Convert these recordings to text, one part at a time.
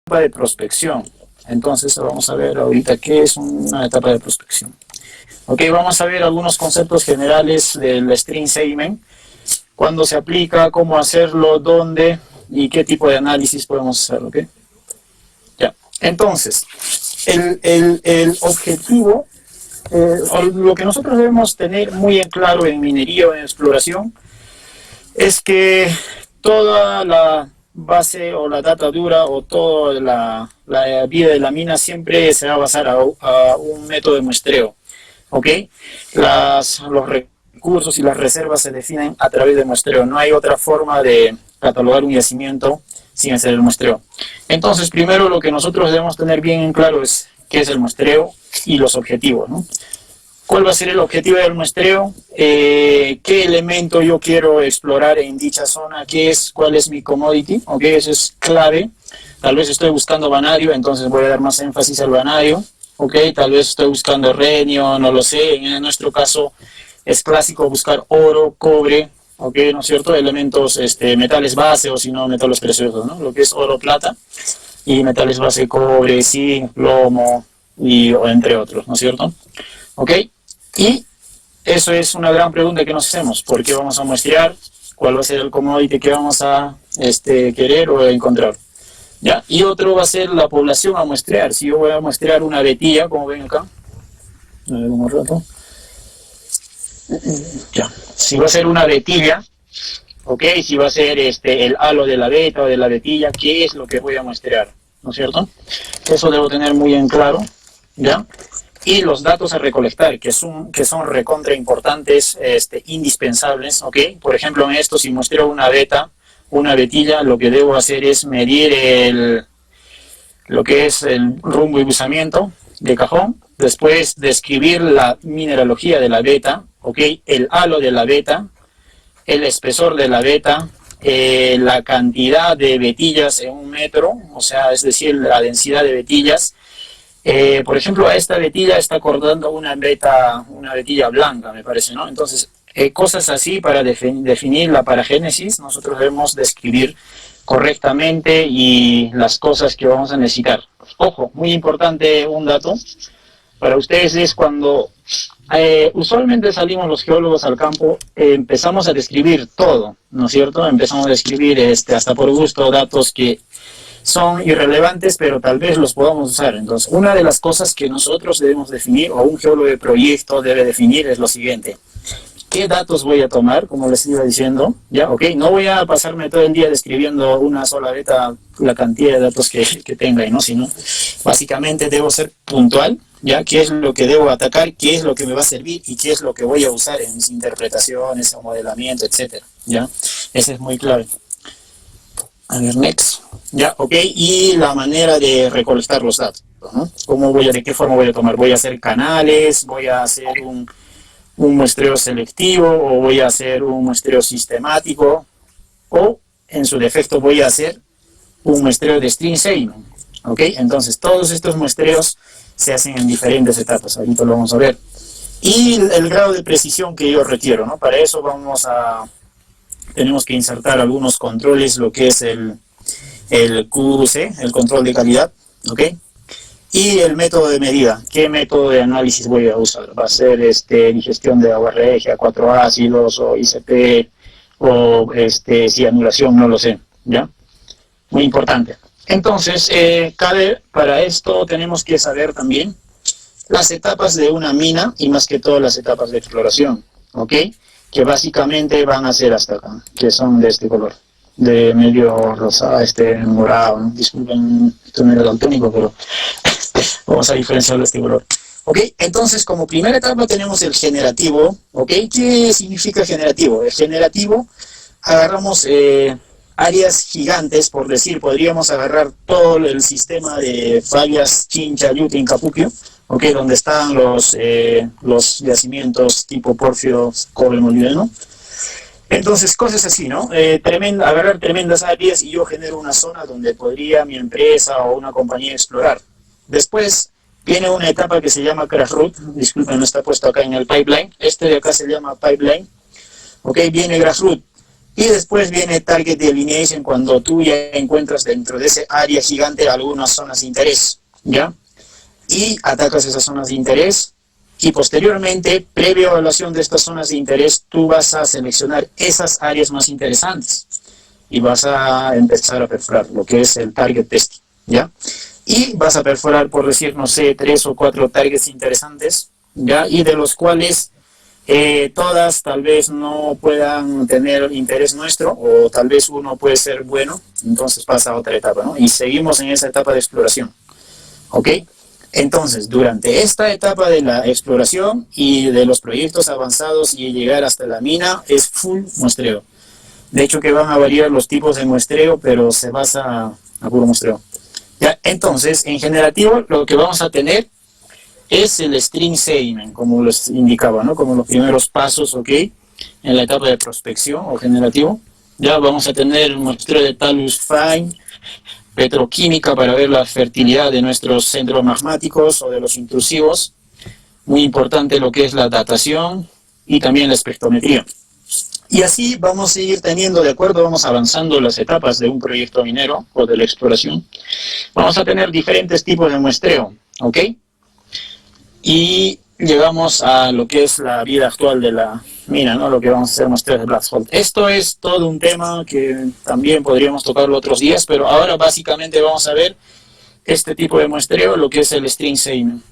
etapa de prospección. Entonces vamos a ver ahorita qué es una etapa de prospección. Ok, vamos a ver algunos conceptos generales del string segment, cuándo se aplica, cómo hacerlo, dónde y qué tipo de análisis podemos hacer. Ok, ya. Entonces, el objetivo, lo que nosotros debemos tener muy en claro en minería o en exploración, es que toda la base o la data dura o toda la vida de la mina siempre se va a basar a un método de muestreo. ¿Ok? Los recursos y las reservas se definen a través de muestreo. No hay otra forma de catalogar un yacimiento sin hacer el muestreo. Entonces, primero lo que nosotros debemos tener bien en claro es qué es el muestreo y los objetivos, ¿no? ¿Cuál va a ser el objetivo del muestreo? ¿Qué elemento yo quiero explorar en dicha zona? ¿Cuál es mi commodity? ¿Ok? Eso es clave. Tal vez estoy buscando vanadio, entonces voy a dar más énfasis al vanadio. ¿Ok? Tal vez estoy buscando renio, no lo sé. En nuestro caso es clásico buscar oro, cobre, ¿ok? ¿No es cierto? Elementos, metales base o si no, metales preciosos, ¿no? Lo que es oro, plata y metales base, cobre, zinc, plomo o entre otros, ¿no es cierto? ¿Ok? Y eso es una gran pregunta que nos hacemos. ¿Por qué vamos a muestrear? ¿Cuál va a ser el commodity que vamos a querer o encontrar? ¿Ya? Y otro va a ser la población a muestrear. Si yo voy a muestrear una vetilla, como ven acá, a ver un rato. Ya. Si va a ser una vetilla, ¿ok? Si va a ser el halo de la veta o de la vetilla, ¿qué es lo que voy a muestrear? ¿No es cierto? Eso debo tener muy en claro, ¿ya? Y los datos a recolectar, que son recontra importantes, indispensables, ¿ok? Por ejemplo, en esto, si muestro una vetilla, lo que debo hacer es medir lo que es el rumbo y buzamiento de cajón, después describir la mineralogía de la veta, ¿ok? El halo de la veta, el espesor de la veta, la cantidad de vetillas en un metro, o sea, es decir, la densidad de vetillas. Por ejemplo, a esta vetilla está cortando una vetilla blanca, me parece, ¿no? Entonces, cosas así para definir la paragénesis, nosotros debemos describir correctamente y las cosas que vamos a necesitar. Ojo, muy importante un dato para ustedes es cuando usualmente salimos los geólogos al campo, empezamos a describir todo, ¿no es cierto? Empezamos a describir hasta por gusto datos que son irrelevantes, pero tal vez los podamos usar. Entonces, una de las cosas que nosotros debemos definir, o un geólogo de proyecto debe definir, es lo siguiente. ¿Qué datos voy a tomar? Como les iba diciendo, ¿ya? Ok, no voy a pasarme todo el día describiendo una sola beta, la cantidad de datos que tenga, ¿no? Sino, básicamente debo ser puntual, ¿ya? ¿Qué es lo que debo atacar? ¿Qué es lo que me va a servir? ¿Y qué es lo que voy a usar en mis interpretaciones, o modelamiento, etcétera? ¿Ya? Ese es muy clave. A ver, next. Ya, ok. Y la manera de recolectar los datos, ¿no? ¿De qué forma voy a tomar? ¿Voy a hacer canales? ¿Voy a hacer un muestreo selectivo? ¿O voy a hacer un muestreo sistemático? ¿O, en su defecto, voy a hacer un muestreo de string segment? ¿Ok? Entonces, todos estos muestreos se hacen en diferentes etapas. Ahorita lo vamos a ver. Y el grado de precisión que yo requiero, ¿no? Para eso tenemos que insertar algunos controles, lo que es el QC, el control de calidad, ¿ok? Y el método de medida, ¿qué método de análisis voy a usar? ¿Va a ser digestión de agua regia, 4 ácidos, o ICP, o anulación? No lo sé, ¿ya? Muy importante. Entonces, para esto tenemos que saber también las etapas de una mina, y más que todo las etapas de exploración, ¿ok? Que básicamente van a ser hasta acá, que son de este color, de medio rosado, morado, ¿no? Disculpen, esto no es daltónico, pero vamos a diferenciarlo de este color. Ok, entonces como primera etapa tenemos el generativo, ok, ¿qué significa generativo? El generativo, agarramos áreas gigantes, por decir, podríamos agarrar todo el sistema de fallas Chincha, Yutin, Capupio, okay, donde están los yacimientos tipo porfio, cobre, molibdeno. Entonces, cosas así, ¿no? Agarrar tremendas áreas y yo genero una zona donde podría mi empresa o una compañía explorar. Después viene una etapa que se llama grassroot, disculpen, no está puesto acá en el pipeline, de acá se llama pipeline, ok, viene grassroot. Y después viene Target Delineation, cuando tú ya encuentras dentro de ese área gigante algunas zonas de interés, ¿ya? Y atacas esas zonas de interés, y posteriormente, previa evaluación de estas zonas de interés, tú vas a seleccionar esas áreas más interesantes y vas a empezar a perforar lo que es el target testing, ¿ya? Y vas a perforar, por decir, no sé, 3 o 4 targets interesantes, ¿ya? Y de los cuales todas tal vez no puedan tener interés nuestro, o tal vez uno puede ser bueno, entonces pasa a otra etapa, ¿no? Y seguimos en esa etapa de exploración, ¿ok? Entonces, durante esta etapa de la exploración y de los proyectos avanzados y llegar hasta la mina, es full muestreo. De hecho, que van a variar los tipos de muestreo, pero se basa a puro muestreo. ¿Ya? Entonces, en generativo, lo que vamos a tener es el string segment, como les indicaba, ¿no? Como los primeros pasos, ¿ok? En la etapa de prospección o generativo. Ya vamos a tener el muestreo de talus fine, petroquímica para ver la fertilidad de nuestros centros magmáticos o de los intrusivos. Muy importante lo que es la datación y también la espectrometría. Y así vamos a ir teniendo, de acuerdo, vamos avanzando las etapas de un proyecto minero o de la exploración. Vamos a tener diferentes tipos de muestreo, ¿ok? Y llegamos a lo que es la vida actual de la mina, ¿no? Lo que vamos a hacer muestreos de black hole. Esto es todo un tema que también podríamos tocarlo otros días, pero ahora básicamente vamos a ver este tipo de muestreo, lo que es el string segment.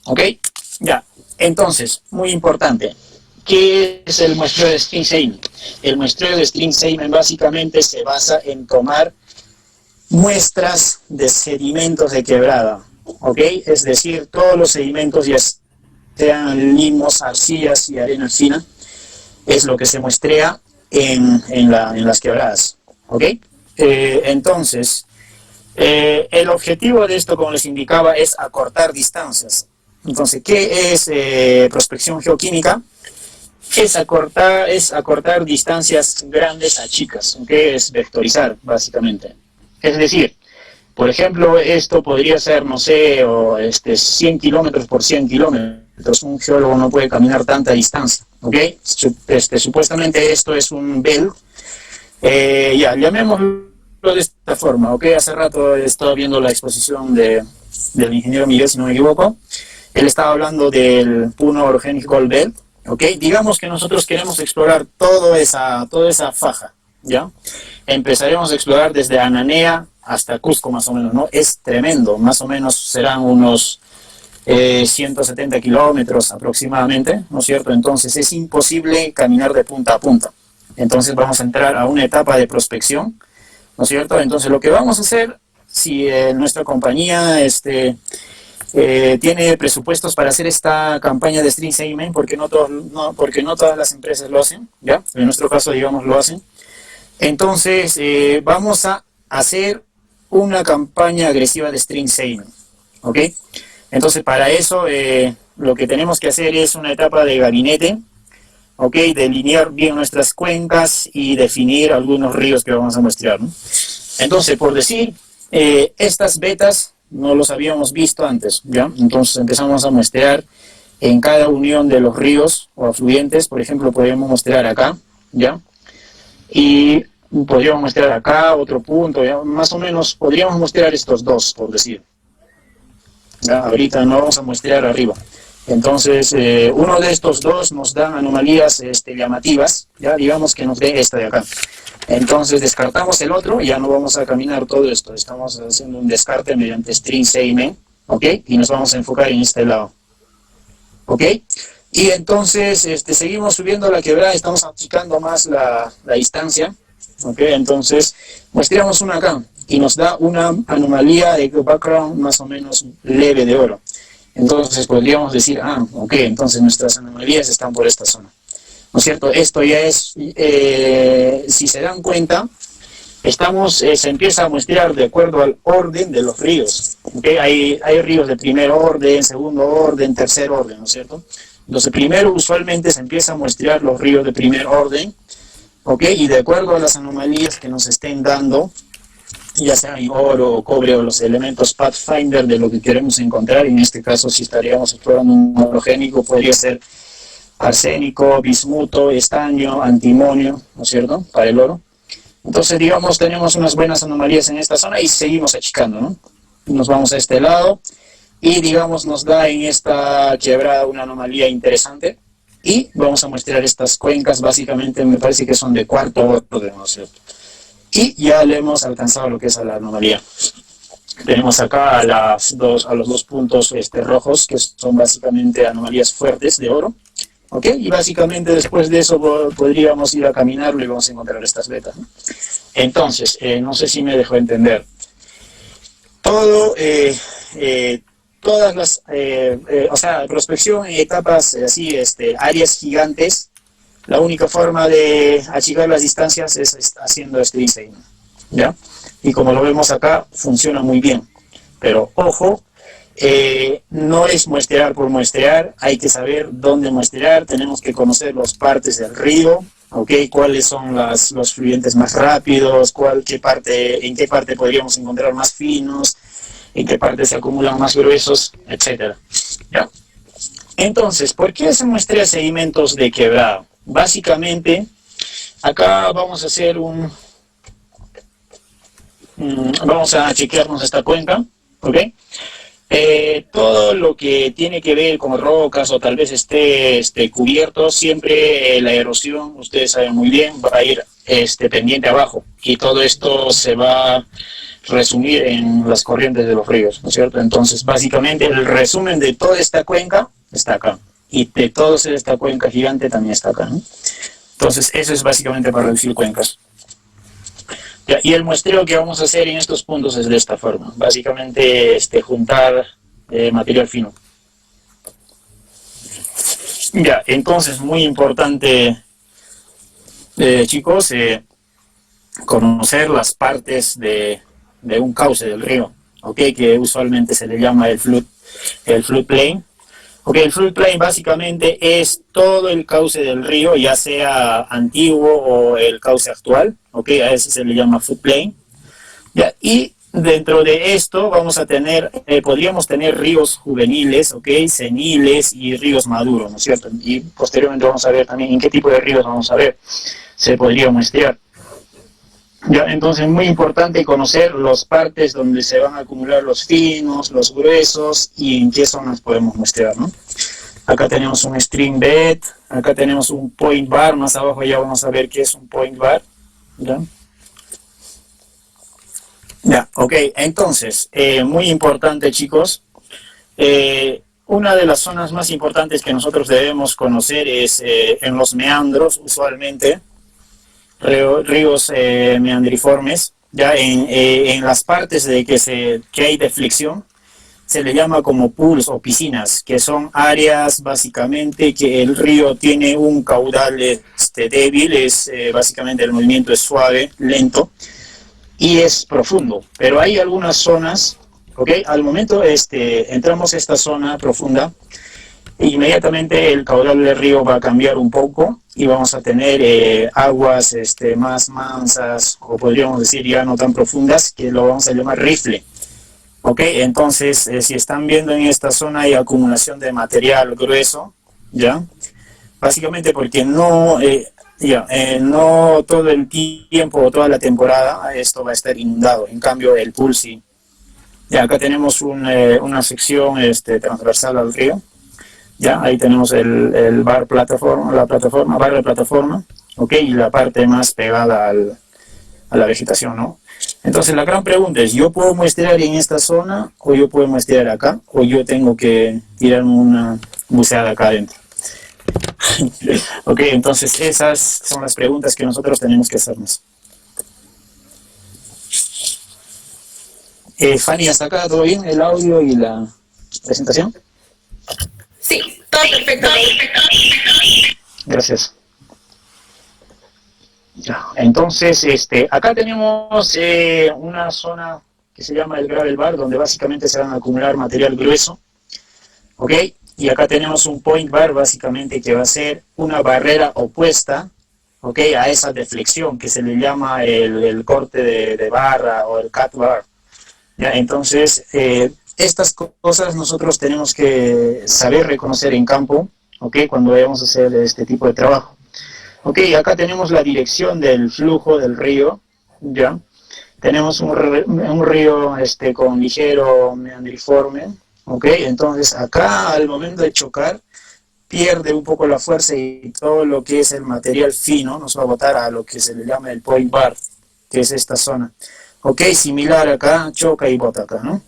¿Ok? Ya. Entonces, muy importante. ¿Qué es el muestreo de string segment? El muestreo de string segment básicamente se basa en tomar muestras de sedimentos de quebrada, ¿ok? Es decir, todos los sedimentos, ya sean limos, arcillas y arena fina, es lo que se muestrea en las quebradas, ¿ok? Entonces, el objetivo de esto, como les indicaba, es acortar distancias. Entonces, ¿qué es prospección geoquímica? Es acortar distancias grandes a chicas, que es vectorizar, básicamente. Es decir, por ejemplo, esto podría ser, no sé, 100 kilómetros por 100 kilómetros. Un geólogo no puede caminar tanta distancia, ¿ok? Supuestamente esto es un belt. Ya, llamémoslo de esta forma, ¿ok? Hace rato he estado viendo la exposición del ingeniero Miguel, si no me equivoco. Él estaba hablando del Puno Orogenic Gold Belt. ¿Ok? Digamos que nosotros queremos explorar toda esa faja, ¿ya? Empezaremos a explorar desde Ananea hasta Cusco, más o menos, ¿no? Es tremendo, más o menos serán unos 170 kilómetros aproximadamente, ¿no es cierto? Entonces es imposible caminar de punta a punta. Entonces vamos a entrar a una etapa de prospección, ¿no es cierto? Entonces lo que vamos a hacer, si nuestra compañía tiene presupuestos para hacer esta campaña de string segment, porque no todas las empresas lo hacen, ¿ya? En nuestro caso, digamos, lo hacen. Entonces, vamos a hacer una campaña agresiva de string segment, ¿ok? Entonces, para eso, lo que tenemos que hacer es una etapa de gabinete, ¿ok? Delinear bien nuestras cuencas y definir algunos ríos que vamos a muestrear, ¿no? Entonces, por decir, estas betas no los habíamos visto antes, ¿ya? Entonces empezamos a muestrear en cada unión de los ríos o afluentes. Por ejemplo, podríamos muestrear acá, ¿ya? Y podríamos muestrear acá, otro punto, ¿ya? Más o menos podríamos muestrear estos dos, por decir, ¿ya? Ahorita no vamos a muestrear arriba. Entonces, uno de estos dos nos dan anomalías llamativas, ¿ya? Digamos que nos dé esta de acá. Entonces descartamos el otro, ya no vamos a caminar todo esto, estamos haciendo un descarte mediante string segment, ¿ok? Y nos vamos a enfocar en este lado, ¿ok? Y entonces seguimos subiendo la quebrada, estamos achicando más la distancia, ¿ok? Entonces muestreamos una acá y nos da una anomalía de background más o menos leve de oro. Entonces podríamos decir, ok, entonces nuestras anomalías están por esta zona, ¿no es cierto? Esto ya es, si se dan cuenta, se empieza a muestrear de acuerdo al orden de los ríos, ¿okay? Hay ríos de primer orden, segundo orden, tercer orden, ¿no es cierto? Entonces primero usualmente se empieza a muestrear los ríos de primer orden, ¿ok? Y de acuerdo a las anomalías que nos estén dando, ya sea en oro o cobre o los elementos Pathfinder de lo que queremos encontrar, en este caso si estaríamos explorando un orogénico, podría ser arsénico, bismuto, estaño, antimonio, ¿no es cierto?, para el oro. Entonces, digamos, tenemos unas buenas anomalías en esta zona y seguimos achicando, ¿no? Nos vamos a este lado y, digamos, nos da en esta quebrada una anomalía interesante y vamos a muestrear estas cuencas, básicamente me parece que son de cuarto orden, ¿no es cierto? Y ya le hemos alcanzado lo que es a la anomalía. Tenemos acá a los dos puntos rojos, que son básicamente anomalías fuertes de oro. ¿Ok? Y básicamente después de eso podríamos ir a caminarlo y vamos a encontrar estas vetas, ¿no? Entonces, no sé si me dejó entender. Todas las, o sea, prospección en etapas así, áreas gigantes, la única forma de achicar las distancias es haciendo este diseño, ¿ya? Y como lo vemos acá, funciona muy bien. Pero, ojo, no es muestrear por muestrear, hay que saber dónde muestrear, tenemos que conocer las partes del río, ¿okay? Cuáles son los fluyentes más rápidos, en qué parte podríamos encontrar más finos, en qué parte se acumulan más gruesos, etcétera. ¿Ya? Entonces, ¿por qué se muestrea sedimentos de quebrada? Básicamente, acá vamos a hacer vamos a chequearnos esta cuenca, ¿ok? Todo lo que tiene que ver con rocas o tal vez esté cubierto, siempre la erosión, ustedes saben muy bien, va a ir pendiente abajo y todo esto se va a resumir en las corrientes de los ríos, ¿no es cierto? Entonces, básicamente, el resumen de toda esta cuenca está acá y de toda esta cuenca gigante también está acá, ¿no? Entonces, eso es básicamente para reducir cuencas. Ya, y el muestreo que vamos a hacer en estos puntos es de esta forma, básicamente juntar material fino. Ya, entonces muy importante, chicos, conocer las partes de un cauce del río, ¿ok? Que usualmente se le llama el floodplain. Ok, el floodplain básicamente es todo el cauce del río, ya sea antiguo o el cauce actual, ok, a ese se le llama floodplain. Ya, y dentro de esto vamos a tener, podríamos tener ríos juveniles, ok, seniles y ríos maduros, ¿no es cierto? Y posteriormente vamos a ver también en qué tipo de ríos vamos a ver, se podría muestrear. Ya, entonces es muy importante conocer las partes donde se van a acumular los finos, los gruesos y en qué zonas podemos muestrear, ¿no? Acá tenemos un string bed, acá tenemos un point bar, más abajo ya vamos a ver qué es un point bar. ¿Ya? Ya, ok, entonces, muy importante, chicos, una de las zonas más importantes que nosotros debemos conocer es en los meandros, usualmente, ríos meandriformes, ya en las partes de que hay deflexión, se le llama como pools o piscinas, que son áreas básicamente que el río tiene un caudal débil, básicamente el movimiento es suave, lento, y es profundo, pero hay algunas zonas, ¿ok? Al momento entramos a esta zona profunda, inmediatamente el caudal del río va a cambiar un poco y vamos a tener aguas más mansas, o podríamos decir ya no tan profundas, que lo vamos a llamar rifle. Ok, entonces si están viendo en esta zona hay acumulación de material grueso, ¿ya? Básicamente porque no todo el tiempo o toda la temporada esto va a estar inundado, en cambio el pool sí. Ya, acá tenemos una sección transversal al río. Ya, ahí tenemos el bar de plataforma, ok, y la parte más pegada a la vegetación, ¿no? Entonces la gran pregunta es, ¿yo puedo muestrear en esta zona o yo puedo muestrear acá o yo tengo que tirarme una buceada acá adentro? Ok, entonces esas son las preguntas que nosotros tenemos que hacernos. Fanny, ¿hasta acá todo bien? ¿El audio y la presentación? Sí, todo perfecto. Gracias. Ya, entonces, acá tenemos una zona que se llama el gravel bar, donde básicamente se van a acumular material grueso, ¿ok? Y acá tenemos un point bar, básicamente, que va a ser una barrera opuesta, ¿ok? A esa deflexión que se le llama el corte de barra o el cut bar. ¿Ya? Entonces, estas cosas nosotros tenemos que saber reconocer en campo, ¿ok? Cuando vayamos a hacer este tipo de trabajo. Ok, acá tenemos la dirección del flujo del río, ¿ya? Tenemos un río con ligero meandriforme, ¿ok? Entonces acá al momento de chocar pierde un poco la fuerza y todo lo que es el material fino nos va a botar a lo que se le llama el point bar, que es esta zona. Ok, similar acá, choca y bota acá, ¿no?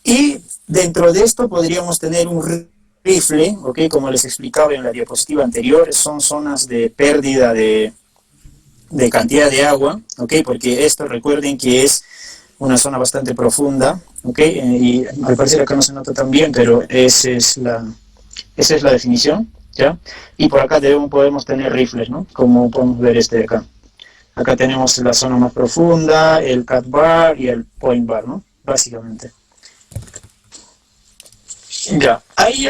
Y dentro de esto podríamos tener un rifle, ok, como les explicaba en la diapositiva anterior, son zonas de pérdida de cantidad de agua, ok, porque esto recuerden que es una zona bastante profunda, ok, y al parecer acá no se nota tan bien, pero esa es la definición, ¿ya? Y por acá podemos tener rifles, ¿no? Como podemos ver este de acá. Acá tenemos la zona más profunda, el cut bar y el point bar, ¿no? Básicamente. Ya, hay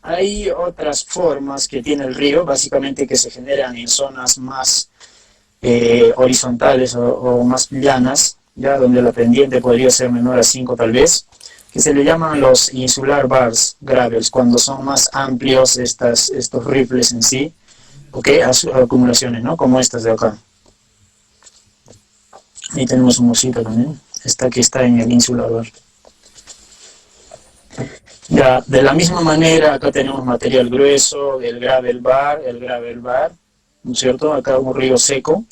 hay otras formas que tiene el río, básicamente que se generan en zonas más horizontales o más llanas, ya donde la pendiente podría ser menor a 5 tal vez, que se le llaman los insular bars gravels, cuando son más amplios estos rifles en sí, ok, acumulaciones, ¿no? Como estas de acá. Ahí tenemos un osito también, esta que está en el insular bar. Ya, de la misma manera, acá tenemos material grueso, el gravel bar, ¿no es cierto? Acá un río seco.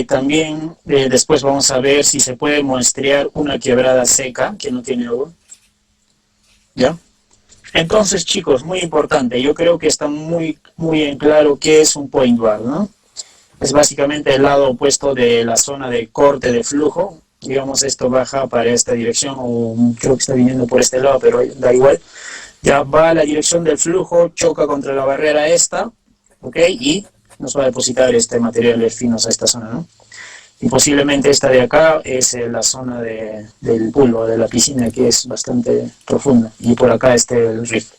También después vamos a ver si se puede muestrear una quebrada seca que no tiene agua. ¿Ya? Entonces, chicos, muy importante, yo creo que está muy en claro qué es un point bar, ¿no? Es básicamente el lado opuesto de la zona de corte de flujo. Digamos, esto baja para esta dirección, o creo que está viniendo por este lado, pero da igual. Ya va a la dirección del flujo, choca contra la barrera esta, ¿ok? Y nos va a depositar materiales finos a esta zona, ¿no? Y posiblemente esta de acá es la zona del pool o de la piscina, que es bastante profunda. Y por acá el riff.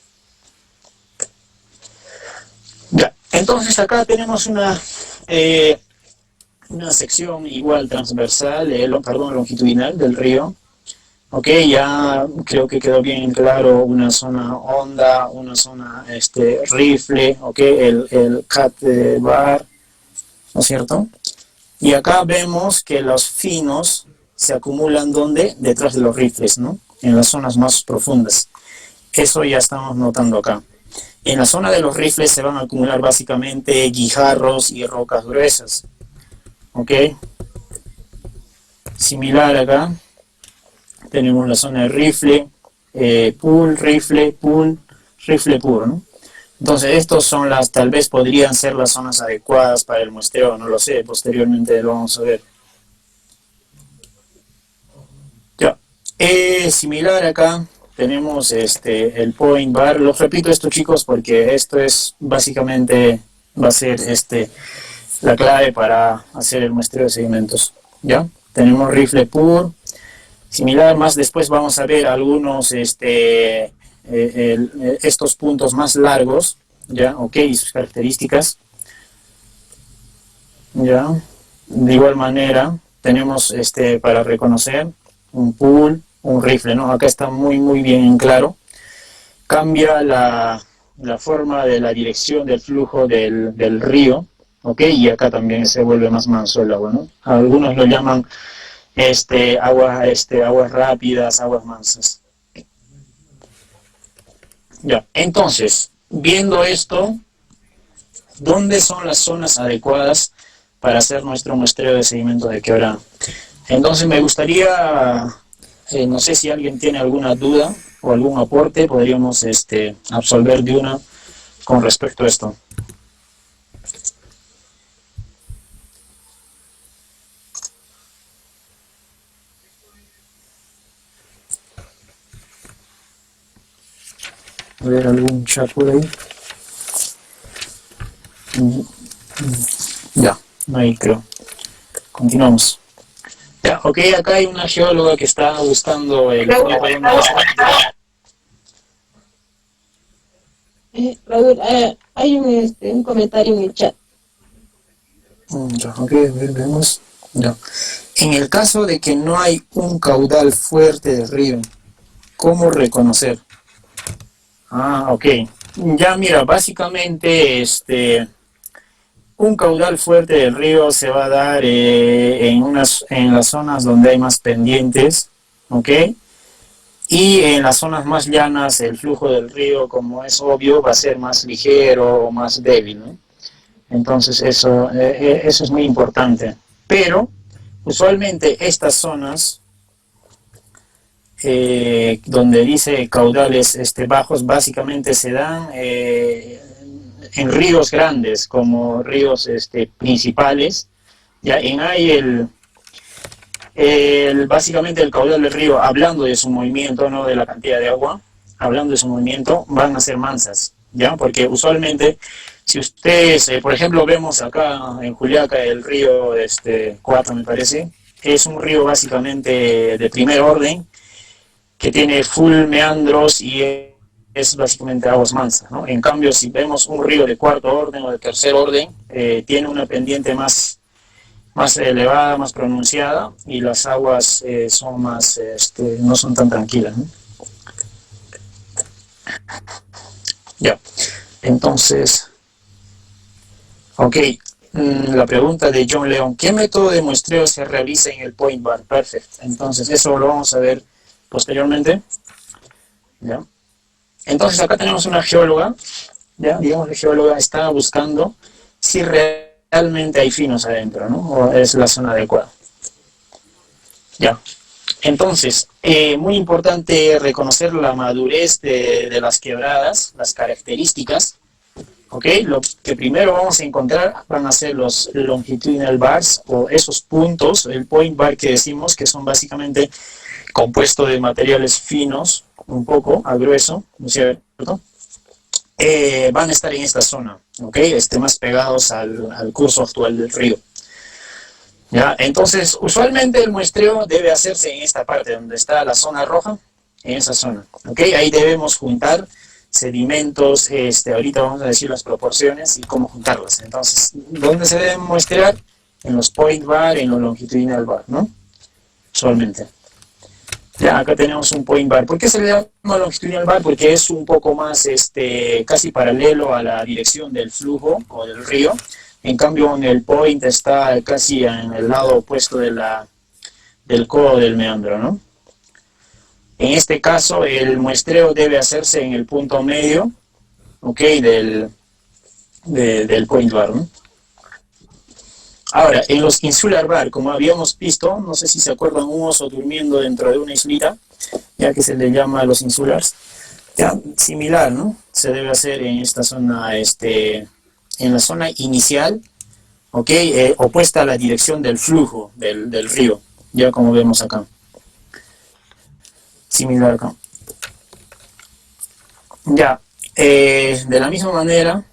Ya, entonces acá tenemos una sección igual transversal, longitudinal del río. Ok, ya creo que quedó bien claro una zona honda, una zona rifle, ok, el cat bar, ¿no es cierto? Y acá vemos que los finos se acumulan ¿dónde? Detrás de los rifles, ¿no? En las zonas más profundas. Eso ya estamos notando acá. En la zona de los rifles se van a acumular básicamente guijarros y rocas gruesas. ¿Ok? Similar acá. Tenemos la zona de rifle, rifle pool, ¿no? Entonces estos son tal vez podrían ser las zonas adecuadas para el muestreo, no lo sé, posteriormente lo vamos a ver. Ya, similar acá tenemos el point bar. Los repito esto, chicos, porque esto es básicamente va a ser la clave para hacer el muestreo de sedimentos. Ya, tenemos rifle pool. Similar, más después vamos a ver algunos estos puntos más largos, ya, ok, y sus características. Ya, de igual manera tenemos para reconocer un pool, un rifle, ¿no? Acá está muy bien en claro. Cambia la forma de la dirección del flujo del río, ok, y acá también se vuelve más manso el agua, ¿no? Algunos lo llaman aguas rápidas, aguas mansas. Ya, entonces, viendo esto, ¿dónde son las zonas adecuadas para hacer nuestro muestreo de sedimento de quebrada? Entonces me gustaría, no sé si alguien tiene alguna duda o algún aporte, podríamos absolver de una con respecto a esto. A ver, algún chat por ahí. Ya, ahí creo. Continuamos. Ya, ok, acá hay una geóloga que está buscando el... Raúl, hay un comentario en el chat. Ya, ok, vemos. Ya. En el caso de que no hay un caudal fuerte de río, ¿cómo reconocer? Ah, ok. Ya mira, básicamente un caudal fuerte del río se va a dar en las zonas donde hay más pendientes, ¿ok? Y en las zonas más llanas el flujo del río, como es obvio, va a ser más ligero o más débil, ¿no? Entonces eso es muy importante. Pero usualmente estas zonas donde dice caudales bajos básicamente se dan en ríos grandes, como ríos principales. Ya en ahí básicamente el caudal del río, hablando de su movimiento, no de la cantidad de agua, hablando de su movimiento, van a ser mansas, ¿ya? Porque usualmente, si ustedes, por ejemplo, vemos acá en Juliaca el río 4, me parece, es un río básicamente de primer orden, que tiene full meandros y es básicamente aguas mansas, ¿no? En cambio, si vemos un río de cuarto orden o de tercer orden, tiene una pendiente más elevada, más pronunciada, y las aguas son más, no son tan tranquilas, ¿no? Ya, entonces, ok, la pregunta de John León, ¿qué método de muestreo se realiza en el point bar? Perfecto, entonces eso lo vamos a ver posteriormente, ¿ya? Entonces acá tenemos una geóloga, ¿ya? Digamos, la geóloga está buscando si realmente hay finos adentro, ¿no? O es la zona adecuada. Ya. Entonces, muy importante reconocer la madurez de las quebradas, las características. ¿Ok? Lo que primero vamos a encontrar van a ser los longitudinal bars, o esos puntos, el point bar que decimos, que son básicamente compuestos de materiales finos, un poco a grueso, ¿no es cierto? Van a estar en esta zona, ¿ok? Más pegados al curso actual del río. ¿Ya? Entonces, usualmente el muestreo debe hacerse en esta parte, donde está la zona roja, en esa zona, ¿ok? Ahí debemos juntar sedimentos, ahorita vamos a decir las proporciones y cómo juntarlas. Entonces, ¿dónde se deben muestrear? En los point bar, en los longitudinal bar, ¿no? Usualmente. Ya, acá tenemos un point bar. ¿Por qué se le llama longitudinal bar? Porque es un poco más, casi paralelo a la dirección del flujo o del río. En cambio, en el point está casi en el lado opuesto del codo del meandro, ¿no? En este caso, el muestreo debe hacerse en el punto medio, ¿ok? Del point bar, ¿no? Ahora, en los insular bar, como habíamos visto, no sé si se acuerdan, un oso durmiendo dentro de una islita, ya que se le llama a los insulars, ya, similar, ¿no? Se debe hacer en esta zona, en la zona inicial, ¿ok? Opuesta a la dirección del flujo del río, ya como vemos acá. Similar acá. Ya, de la misma manera,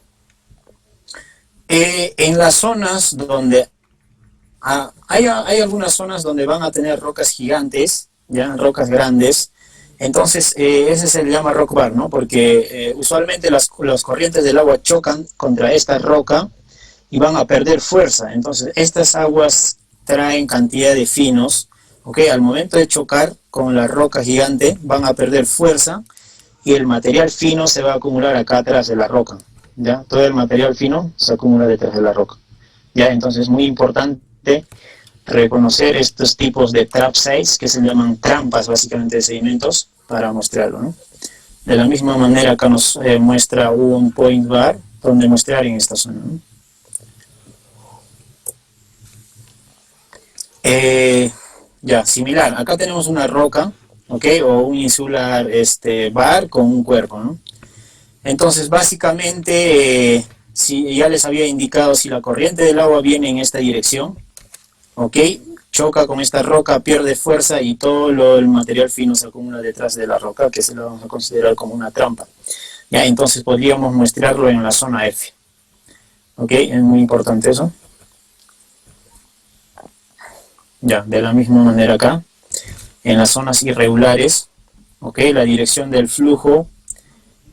en las zonas donde hay algunas zonas donde van a tener rocas gigantes, ya, rocas grandes, entonces ese se le llama rock bar, ¿no? Porque usualmente las corrientes del agua chocan contra esta roca y van a perder fuerza. Entonces estas aguas traen cantidad de finos, ¿ok? Al momento de chocar con la roca gigante van a perder fuerza y el material fino se va a acumular acá atrás de la roca, ¿ya? Todo el material fino se acumula detrás de la roca, ¿ya? Entonces es muy importante reconocer estos tipos de trap sites, que se llaman trampas básicamente de sedimentos, para mostrarlo, ¿no? De la misma manera acá nos muestra un point bar donde mostrar en esta zona, ¿no? Ya, similar, acá tenemos una roca, ¿ok? O un insular bar con un cuerpo, ¿no? Entonces, básicamente, si ya les había indicado, si la corriente del agua viene en esta dirección, ¿ok? Choca con esta roca, pierde fuerza y todo el material fino se acumula detrás de la roca, que se lo vamos a considerar como una trampa. Ya, entonces podríamos muestrarlo en la zona F. ¿Ok? Es muy importante eso. Ya, de la misma manera acá, en las zonas irregulares, ¿ok? La dirección del flujo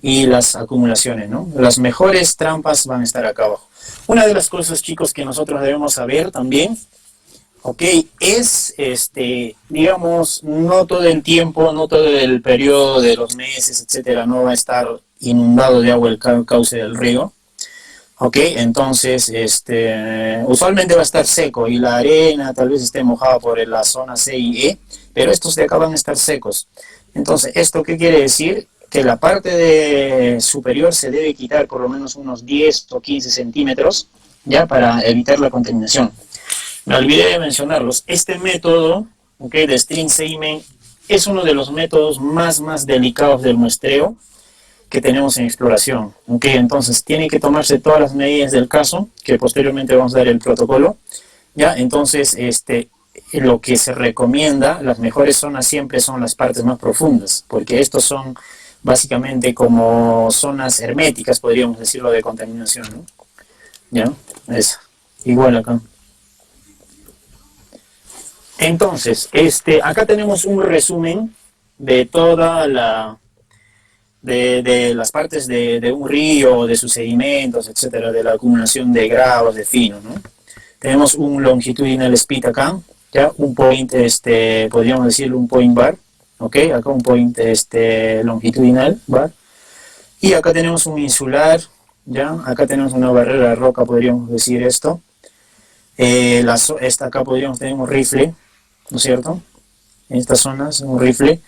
y las acumulaciones, ¿no? Las mejores trampas van a estar acá abajo. Una de las cosas, chicos, que nosotros debemos saber también, ¿ok? Es, digamos, no todo el tiempo, no todo el periodo de los meses, etcétera, no va a estar inundado de agua el cauce del río. Ok, entonces usualmente va a estar seco y la arena tal vez esté mojada por la zona C y E, pero estos de acá van a estar secos. Entonces, ¿esto qué quiere decir? Que la parte superior se debe quitar por lo menos unos 10 o 15 centímetros, ya, para evitar la contaminación. Me olvidé de mencionarlos. Este método, okay, de stream semen es uno de los métodos más delicados del muestreo que tenemos en exploración. Okay, entonces tiene que tomarse todas las medidas del caso, que posteriormente vamos a dar el protocolo. Ya, entonces lo que se recomienda, las mejores zonas siempre son las partes más profundas, porque estos son básicamente como zonas herméticas, podríamos decirlo, de contaminación, ¿no? Ya, es igual acá. Entonces, acá tenemos un resumen de toda de las partes de un río, de sus sedimentos, etcétera, de la acumulación de grados, de fino, ¿no? Tenemos un longitudinal spit acá, ya, un point, podríamos decirlo un point bar, ok, acá un point longitudinal bar, y acá tenemos un insular, ya, acá tenemos una barrera de roca, podríamos decir esto, acá podríamos tener un rifle, ¿no es cierto? En estas zonas, un rifle.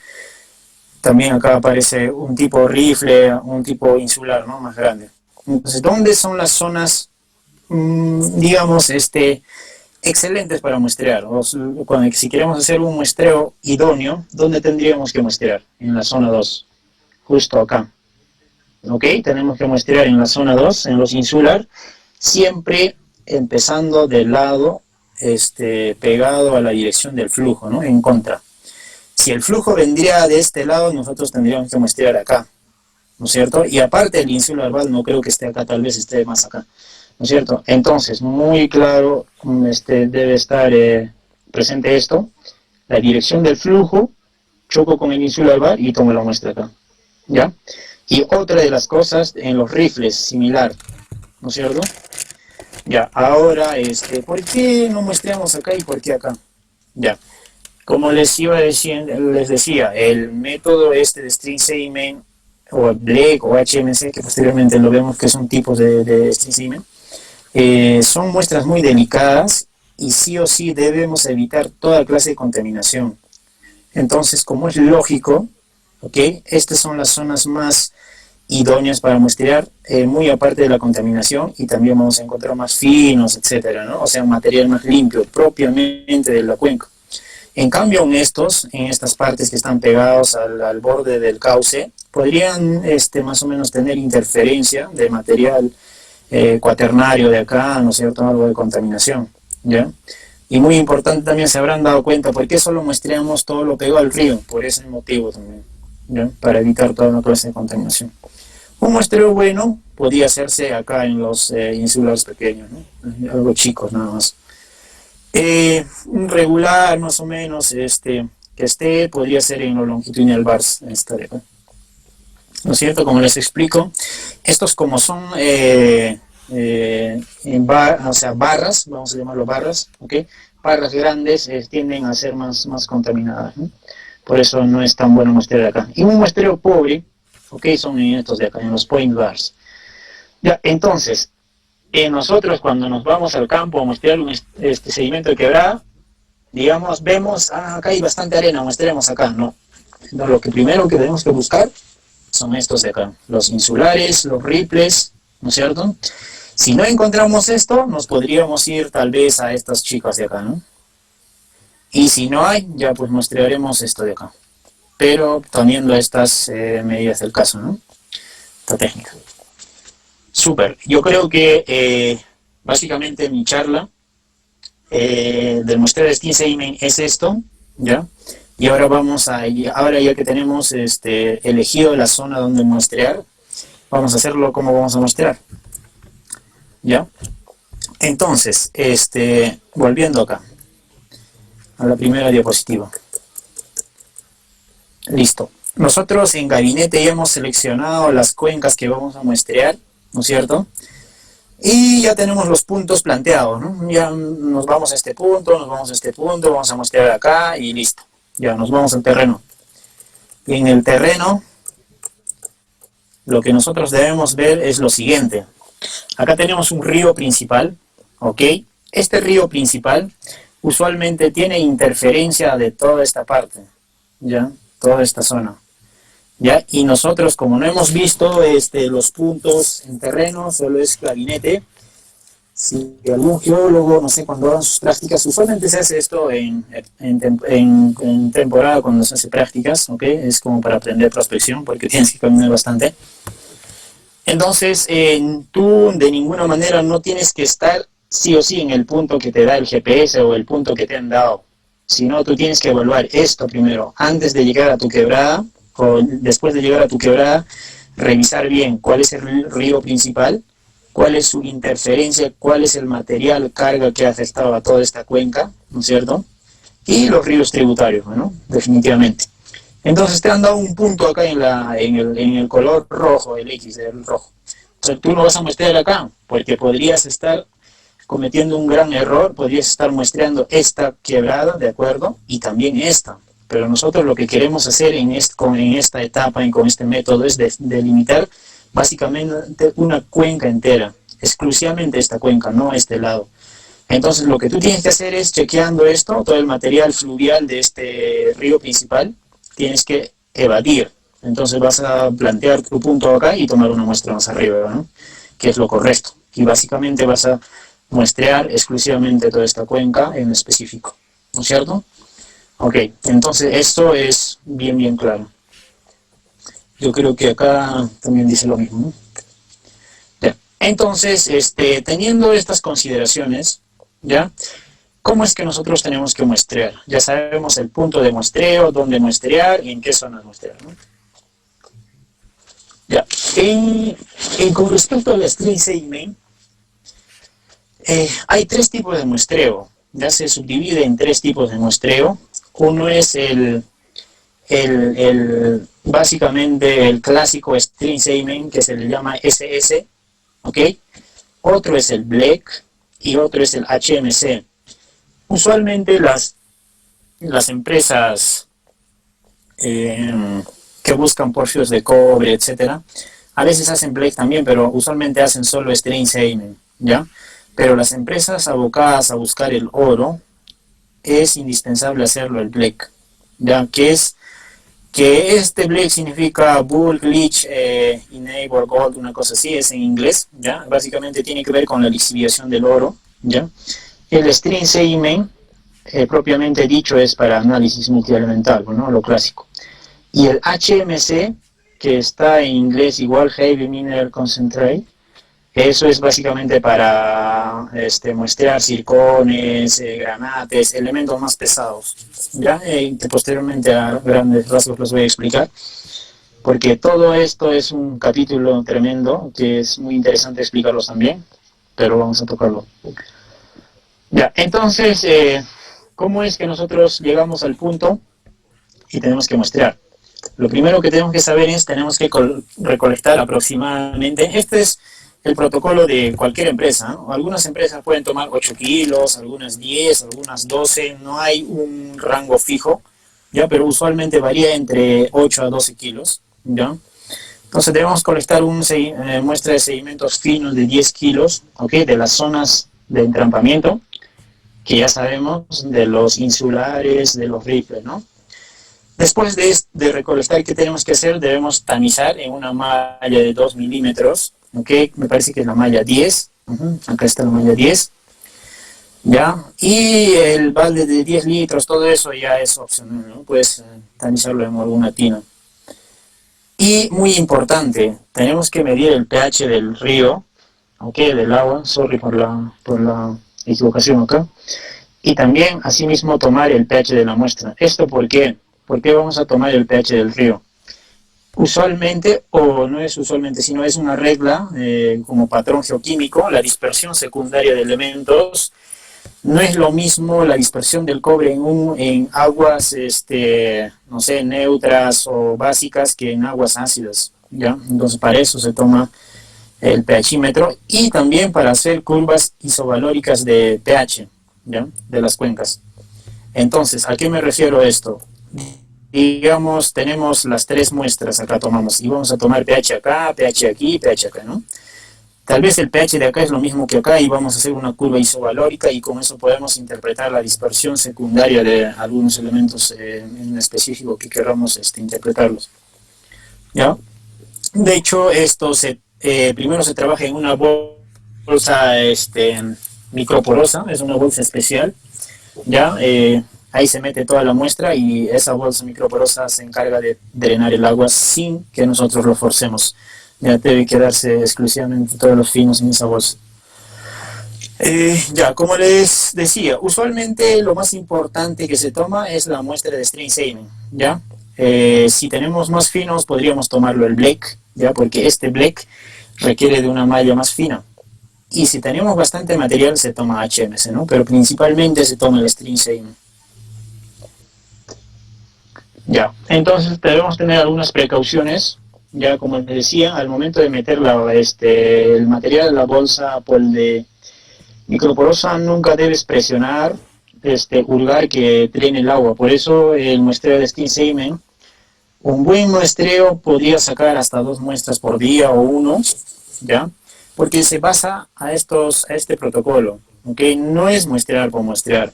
También acá aparece un tipo rifle, un tipo insular, ¿no? Más grande. Entonces, ¿dónde son las zonas, digamos, excelentes para muestrear? Si queremos hacer un muestreo idóneo, ¿dónde tendríamos que muestrear? En la zona 2, justo acá. ¿Ok? Tenemos que muestrear en la zona 2, en los insular, siempre empezando del lado pegado a la dirección del flujo, ¿no? En contra. Si el flujo vendría de este lado, nosotros tendríamos que muestrear acá, ¿no es cierto? Y aparte el insular val no creo que esté acá, tal vez esté más acá, ¿no es cierto? Entonces, muy claro, debe estar presente esto, la dirección del flujo, choco con el insular val y tomo la muestra acá, ¿ya? Y otra de las cosas, en los rifles, similar, ¿no es cierto? Ya, ahora, ¿por qué no muestreamos acá y por qué acá? Ya. Como les decía, el método de stream semen, o Blake o HMC, que posteriormente lo vemos que son tipos de stream semen, son muestras muy delicadas y sí o sí debemos evitar toda clase de contaminación. Entonces, como es lógico, ¿okay? Estas son las zonas más idóneas para muestrear, muy aparte de la contaminación, y también vamos a encontrar más finos, etcétera, ¿no? O sea, material más limpio, propiamente de la cuenca. En cambio, en estas partes que están pegados al borde del cauce, podrían más o menos tener interferencia de material cuaternario de acá, ¿no es cierto?, algo de contaminación, ¿ya? Y muy importante también, se habrán dado cuenta, ¿por qué solo muestreamos todo lo pegado al río? Por ese motivo también, ¿ya? Para evitar toda una clase de contaminación. Un muestreo bueno podría hacerse acá en los insulares pequeños, ¿no? Algo chicos nada más. Regular más o menos que podría ser en los longitudinal bars, de acá, ¿no es cierto? Como les explico, estos como son o sea, barras, vamos a llamarlo barras, ¿ok? Barras grandes tienden a ser más contaminadas, ¿no? Por eso no es tan bueno muestrear acá. Y un muestreo pobre, ¿ok? Son en estos de acá, en los point bars. Ya, entonces, nosotros cuando nos vamos al campo a muestrear un sedimento de quebrada, digamos, vemos, acá hay bastante arena, muestremos acá, ¿no? Entonces, lo que primero que tenemos que buscar son estos de acá, los insulares, los ripples, ¿no es cierto? Si no encontramos esto, nos podríamos ir tal vez a estas chicas de acá, ¿no? Y si no hay, ya pues muestrearemos esto de acá, pero teniendo estas medidas del caso, ¿no? Esta técnica. Súper, yo creo que básicamente mi charla del muestreo de stream semen es esto, ¿ya? Y ahora ahora ya que tenemos elegido la zona donde muestrear, vamos a hacerlo como vamos a muestrear, ¿ya? Entonces, volviendo acá, a la primera diapositiva. Listo. Nosotros en gabinete ya hemos seleccionado las cuencas que vamos a muestrear, ¿no es cierto? Y ya tenemos los puntos planteados, ¿no? Ya nos vamos a este punto, nos vamos a este punto, vamos a muestrear acá y listo. Ya nos vamos al terreno. Y en el terreno lo que nosotros debemos ver es lo siguiente. Acá tenemos un río principal, ¿ok? Este río principal usualmente tiene interferencia de toda esta parte, ¿ya? Toda esta zona, ¿ya? Y nosotros, como no hemos visto los puntos en terreno, solo es clarinete. Si algún geólogo, no sé, cuando hagan sus prácticas, usualmente se hace esto en temporada cuando se hace prácticas, ¿ok? Es como para aprender prospección, porque tienes que caminar bastante. Entonces, tú de ninguna manera no tienes que estar sí o sí en el punto que te da el GPS o el punto que te han dado, sino tú tienes que evaluar esto primero, antes de llegar a tu quebrada, o después de llegar a tu quebrada, revisar bien cuál es el río principal, cuál es su interferencia, cuál es el material, carga que ha afectado a toda esta cuenca, ¿no es cierto? Y los ríos tributarios, ¿no? Definitivamente. Entonces te han dado un punto acá en el color rojo, el X del rojo. O sea, tú lo vas a muestrear acá, porque podrías estar cometiendo un gran error, podrías estar muestreando esta quebrada, ¿de acuerdo? Y también esta. Pero nosotros lo que queremos hacer en esta etapa y con este método es delimitar básicamente una cuenca entera, exclusivamente esta cuenca, no este lado. Entonces lo que tú tienes que hacer es, chequeando esto, todo el material fluvial de este río principal, tienes que evadir. Entonces vas a plantear tu punto acá y tomar una muestra más arriba, ¿no? Que es lo correcto. Y básicamente vas a muestrear exclusivamente toda esta cuenca en específico, ¿no es cierto? Ok, entonces esto es bien claro. Yo creo que acá también dice lo mismo, ¿no? Ya. Entonces, teniendo estas consideraciones, ¿ya? ¿Cómo es que nosotros tenemos que muestrear? Ya sabemos el punto de muestreo, dónde muestrear y en qué zonas muestrear, ¿no? Ya. Con respecto al string segment, hay tres tipos de muestreo. Ya se subdivide en tres tipos de muestreo. Uno es básicamente el clásico string segment, que se le llama SS, ¿ok? Otro es el BLEC y otro es el HMC. Usualmente las empresas que buscan porfios de cobre, etcétera, a veces hacen BLEC también, pero usualmente hacen solo string segment, ¿ya? Pero las empresas abocadas a buscar el oro, es indispensable hacerlo el BLEC, ¿ya? Que este BLEC significa Bulk Leach Enable Gold, una cosa así, es en inglés, ¿ya? Básicamente tiene que ver con la lixiviación del oro, ¿ya? El string segment, propiamente dicho, es para análisis multielemental, ¿no? Lo clásico. Y el HMC, que está en inglés igual, Heavy Mineral Concentrate, eso es básicamente para muestrear zircones, granates, elementos más pesados, ¿ya? Que posteriormente a grandes rasgos los voy a explicar, porque todo esto es un capítulo tremendo, que es muy interesante explicarlos también, pero vamos a tocarlo. Ya, entonces, ¿cómo es que nosotros llegamos al punto y tenemos que muestrear? Lo primero que tenemos que saber es, tenemos que recolectar aproximadamente, este es el protocolo de cualquier empresa, ¿no? Algunas empresas pueden tomar 8 kilos, algunas 10, algunas 12, no hay un rango fijo, ¿ya? Pero usualmente varía entre 8 a 12 kilos, ¿ya? Entonces debemos colectar una muestra de sedimentos finos de 10 kilos, ¿ok? De las zonas de entrampamiento, que ya sabemos, de los insulares, de los rifles, ¿no? Después de recolectar, ¿qué tenemos que hacer? Debemos tamizar en una malla de 2 milímetros, ¿ok? Me parece que es la malla 10, acá está la malla 10, ¿ya? Y el balde de 10 litros, todo eso ya es opcional, ¿no? Puedes tamizarlo en alguna tina. Y muy importante, tenemos que medir el pH del río, ¿ok? Del agua, sorry por la equivocación acá. Y también, asimismo, tomar el pH de la muestra. ¿Esto por qué? ¿Por qué vamos a tomar el pH del río? Usualmente, o no es usualmente, sino es una regla como patrón geoquímico, la dispersión secundaria de elementos. No es lo mismo la dispersión del cobre en aguas, no sé, neutras o básicas que en aguas ácidas, ¿ya? Entonces, para eso se toma el pHímetro y también para hacer curvas isovalóricas de pH, ¿ya? De las cuencas. Entonces, ¿a qué me refiero esto? digamos, tenemos las tres muestras acá tomamos, y vamos a tomar pH acá, pH aquí, pH acá, ¿no? Tal vez el pH de acá es lo mismo que acá y vamos a hacer una curva isovalórica y con eso podemos interpretar la dispersión secundaria de algunos elementos en específico que queramos interpretarlos. ¿Ya? De hecho, primero se trabaja en una bolsa microporosa, es una bolsa especial, ¿ya? Ahí se mete toda la muestra y esa bolsa microporosa se encarga de drenar el agua sin que nosotros lo forcemos. Ya debe quedarse exclusivamente todos los finos en esa bolsa. Ya, como les decía, usualmente lo más importante que se toma es la muestra de string semen, ¿ya? Si tenemos más finos, podríamos tomarlo el Blake, ¿ya? Porque este Blake requiere de una malla más fina. Y si tenemos bastante material, se toma HMS, ¿no? Pero principalmente se toma el string semen. Ya, entonces debemos tener algunas precauciones. Ya como les decía, al momento de meter el material en la bolsa de microporosa, nunca debes presionar, hurgar que drene el agua. Por eso el muestreo de string semen, un buen muestreo podría sacar hasta 2 muestras por día o 1, ¿ya? Porque se basa a este protocolo, ¿ok? No es muestrear por muestrear.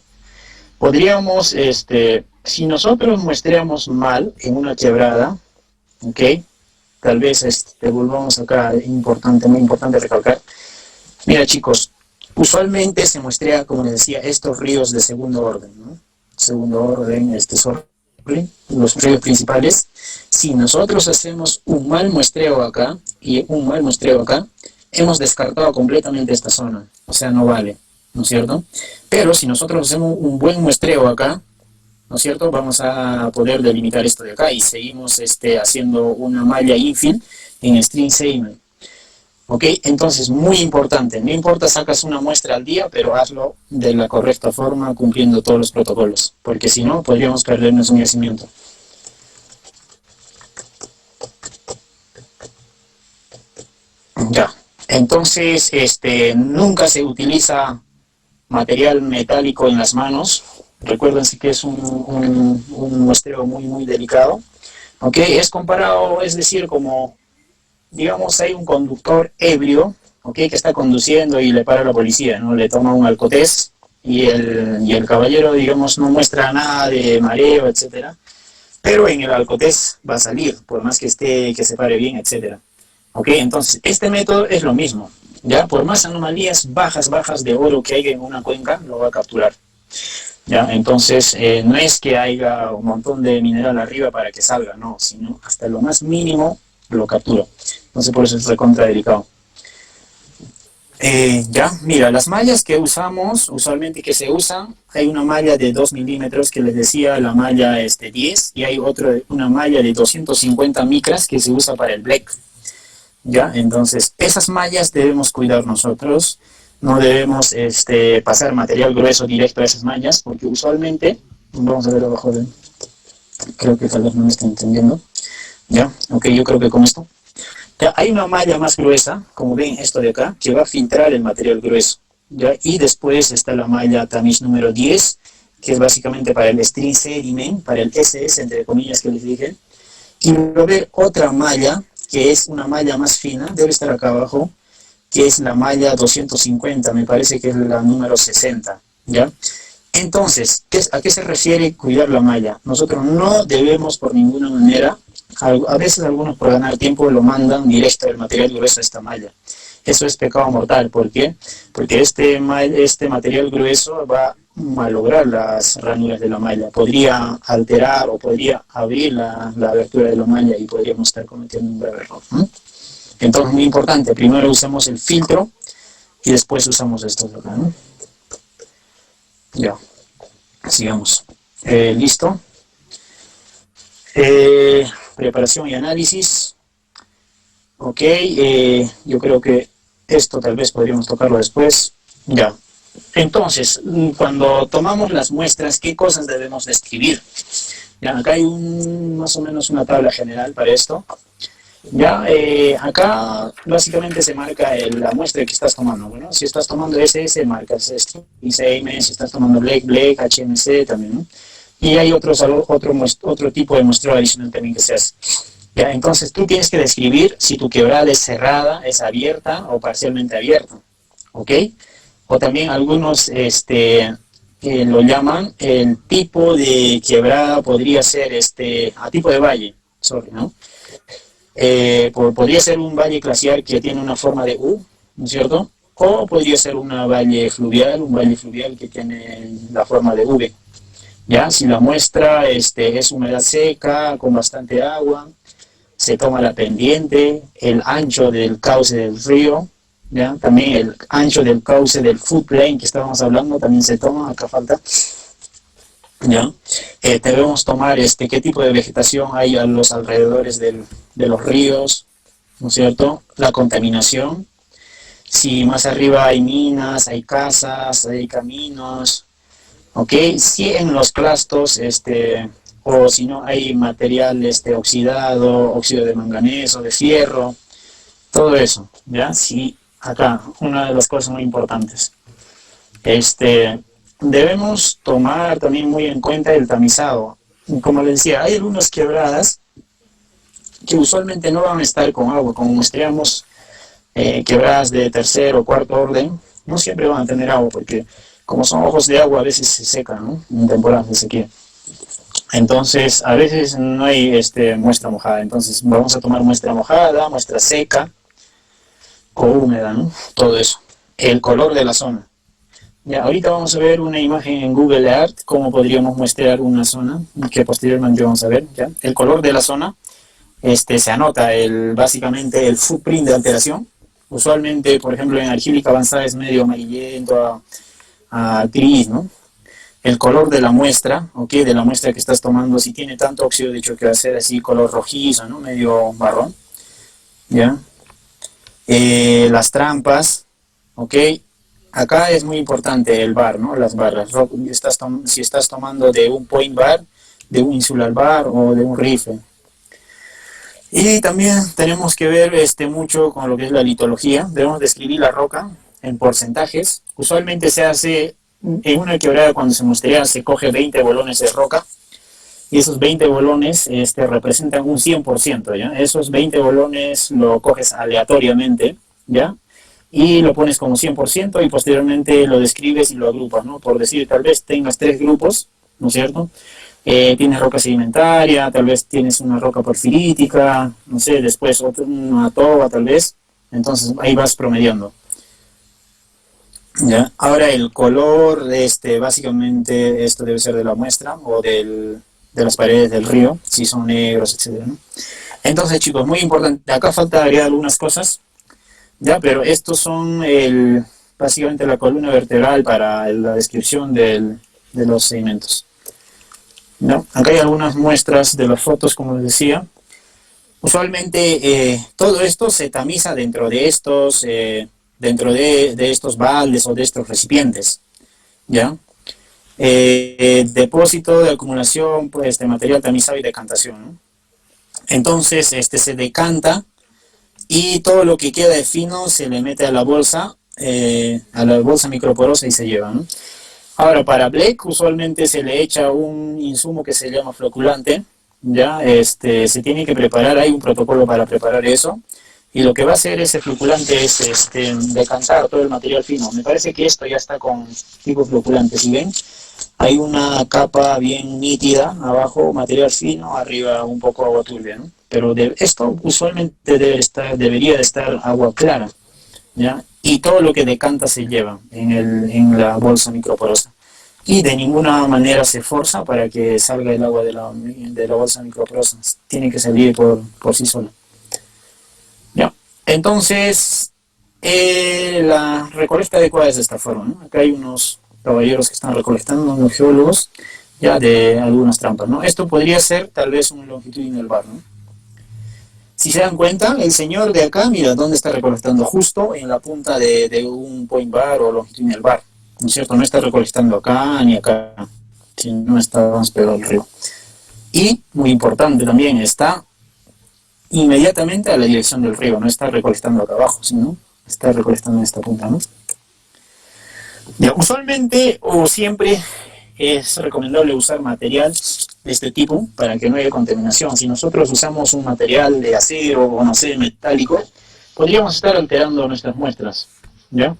Podríamos, si nosotros muestreamos mal en una quebrada, ¿ok? Tal vez volvamos acá, muy importante recalcar. Mira chicos, usualmente se muestrea, como les decía, estos ríos de segundo orden, ¿no? Segundo orden, los ríos principales. Si nosotros hacemos un mal muestreo acá y un mal muestreo acá, hemos descartado completamente esta zona, o sea, no vale, ¿no es cierto? Pero si nosotros hacemos un buen muestreo acá, ¿no es cierto? Vamos a poder delimitar esto de acá y seguimos haciendo una malla infill en string semen. ¿Ok? Entonces, muy importante, no importa sacas una muestra al día, pero hazlo de la correcta forma, cumpliendo todos los protocolos, porque si no, podríamos perder nuestro yacimiento. Ya, entonces, nunca se utiliza material metálico en las manos. Recuérdense que es un muestreo muy, muy delicado. ¿Ok? Es comparado, es decir, como, digamos, hay un conductor ebrio, ¿ok? Que está conduciendo y le para a la policía, ¿no? Le toma un alcotés y el caballero, digamos, no muestra nada de mareo, etcétera. Pero en el alcotés va a salir, por más que se pare bien, etcétera. ¿Ok? Entonces, este método es lo mismo, ¿ya? Por más anomalías bajas de oro que haya en una cuenca, lo va a capturar. ¿Ya? Entonces, no es que haya un montón de mineral arriba para que salga, no, sino hasta lo más mínimo lo captura. Entonces, por eso es recontra delicado. Ya, mira, las mallas que usamos, usualmente que se usan, hay una malla de 2 milímetros que les decía, la malla 10, y hay una malla de 250 micras que se usa para el black. Ya, entonces, esas mallas debemos cuidar nosotros. No debemos pasar material grueso directo a esas mallas, porque usualmente, vamos a ver abajo, creo que tal vez no me estén entendiendo, ya, ok, yo creo que con esto, ya, hay una malla más gruesa, como ven esto de acá, que va a filtrar el material grueso, ya, y después está la malla tamiz número 10, que es básicamente para el string semen, para el SS, entre comillas que les dije, y va a haber otra malla, que es una malla más fina, debe estar acá abajo, que es la malla 250, me parece que es la número 60, ¿ya? Entonces, ¿a qué se refiere cuidar la malla? Nosotros no debemos por ninguna manera, a veces algunos por ganar tiempo lo mandan directo del material grueso a esta malla. Eso es pecado mortal, ¿por qué? Porque este material grueso va a malograr las ranuras de la malla, podría alterar o podría abrir la abertura de la malla y podríamos estar cometiendo un grave error, ¿no? Entonces, muy importante, primero usamos el filtro y después usamos esto de acá, ¿no? Ya, sigamos. Listo. Preparación y análisis. Ok, yo creo que esto tal vez podríamos tocarlo después. Ya. Entonces, cuando tomamos las muestras, ¿qué cosas debemos describir? Ya, acá hay más o menos una tabla general para esto. Ya, acá básicamente se marca la muestra que estás tomando. Bueno, si estás tomando SS, marcas esto, ICM, si estás tomando Blake, HMC también, ¿no? Y hay otro tipo de muestreo adicional también que se hace. ¿Ya? Entonces tú tienes que describir si tu quebrada es cerrada, es abierta o parcialmente abierta, ¿ok? O también algunos lo llaman el tipo de quebrada, podría ser a tipo de valle, sorry, ¿no? Podría ser un valle glaciar que tiene una forma de U, ¿no es cierto? O podría ser un valle fluvial que tiene la forma de V. ¿Ya? Si la muestra es humedad seca, con bastante agua, se toma la pendiente, el ancho del cauce del río, ¿ya? También el ancho del cauce del floodplain que estábamos hablando, también se toma, acá falta. ¿Ya? Debemos tomar qué tipo de vegetación hay a los alrededores de los ríos, ¿no es cierto? La contaminación, si más arriba hay minas, hay casas, hay caminos, ¿ok? Si en los clastos, o si no hay material oxidado, óxido de manganeso, de fierro, todo eso, ¿ya? Sí, acá, una de las cosas muy importantes. Debemos tomar también muy en cuenta el tamizado. Como les decía, hay algunas quebradas que usualmente no van a estar con agua, como muestreamos quebradas de tercer o cuarto orden, no siempre van a tener agua, porque como son ojos de agua a veces se secan, ¿no? En temporadas de sequía. Entonces, a veces no hay muestra mojada, entonces vamos a tomar muestra mojada, muestra seca o húmeda, ¿no? Todo eso. El color de la zona. Ya, ahorita vamos a ver una imagen en Google Earth, cómo podríamos muestrear una zona, que posteriormente vamos a ver, ¿ya? El color de la zona, se anota básicamente el footprint de alteración. Usualmente, por ejemplo, en argílica avanzada es medio amarillento a gris, ¿no? El color de la muestra, ¿ok? De la muestra que estás tomando, si tiene tanto óxido de choque va a ser así color rojizo, ¿no? Medio marrón, ¿ya? Las trampas, ¿ok? Acá es muy importante el bar, ¿no? Las barras. Si estás tomando de un point bar, de un insular bar o de un rifle. Y también tenemos que ver mucho con lo que es la litología. Debemos describir la roca en porcentajes. Usualmente se hace en una quebrada, cuando se mustrea, se coge 20 bolones de roca. Y esos 20 bolones representan un 100%, ¿ya? Esos 20 bolones lo coges aleatoriamente, ¿ya? Y lo pones como 100% y posteriormente lo describes y lo agrupas, ¿no? Por decir, tal vez tengas 3 grupos, ¿no es cierto? Tienes roca sedimentaria, tal vez tienes una roca porfirítica, no sé, después una toba tal vez, entonces ahí vas promediando. ¿Ya? Ahora el color, básicamente esto debe ser de la muestra o de las paredes del río, si son negros, etcétera, ¿no? Entonces, chicos, muy importante, acá falta agregar algunas cosas, ya, pero estos son básicamente la columna vertebral para la descripción de los sedimentos. ¿No? Acá hay algunas muestras de las fotos, como les decía. Usualmente todo esto se tamiza dentro de estos baldes o de estos recipientes, ¿ya? Depósito de acumulación pues, de material tamizado y decantación, ¿no? Entonces se decanta y todo lo que queda de fino se le mete a la bolsa microporosa y se lleva, ¿no? Ahora, para Black usualmente se le echa un insumo que se llama floculante, ¿ya? Se tiene que preparar, hay un protocolo para preparar eso, y lo que va a hacer ese floculante es decantar todo el material fino. Me parece que esto ya está con tipo floculante, ¿sí ven? Hay una capa bien nítida, abajo material fino, arriba un poco agua turbia, ¿no? Pero esto usualmente debería de estar agua clara, ¿ya? Y todo lo que decanta se lleva en la bolsa microporosa. Y de ninguna manera se forza para que salga el agua de la bolsa microporosa. Tiene que salir por sí sola. ¿Ya? Entonces, la recolecta adecuada es de esta forma, ¿no? Acá hay unos caballeros que están recolectando, unos geólogos, ya de algunas trampas, ¿no? Esto podría ser tal vez un longitudinal bar, ¿no? Si se dan cuenta, el señor de acá, mira dónde está recolectando, justo en la punta de un point bar o longitudinal bar, ¿no es cierto? No está recolectando acá ni acá, sino está más pegado al río. Y, muy importante también, está inmediatamente a la dirección del río, no está recolectando acá abajo, sino está recolectando en esta punta, ¿no? Ya, usualmente o siempre es recomendable usar material de este tipo para que no haya contaminación. Si nosotros usamos un material de acero o no sé, metálico, podríamos estar alterando nuestras muestras, ¿ya?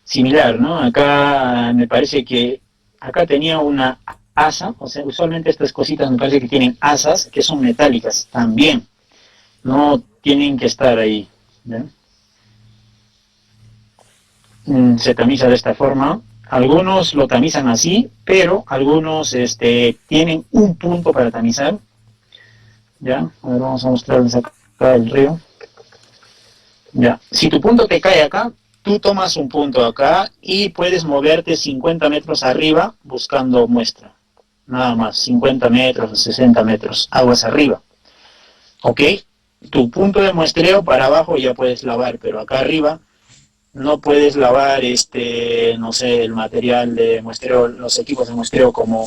Similar, ¿no? Acá me parece que acá tenía una asa, o sea, usualmente estas cositas me parece que tienen asas que son metálicas también, no tienen que estar ahí, ¿ya? Se tamiza de esta forma. Algunos lo tamizan así, pero algunos tienen un punto para tamizar. Ya, a ver, vamos a mostrarles acá el río. Ya, si tu punto te cae acá, tú tomas un punto acá y puedes moverte 50 metros arriba buscando muestra. Nada más, 50 metros, 60 metros, aguas arriba. ¿Ok? Tu punto de muestreo para abajo ya puedes lavar, pero acá arriba no puedes lavar, no sé, el material de muestreo, los equipos de muestreo como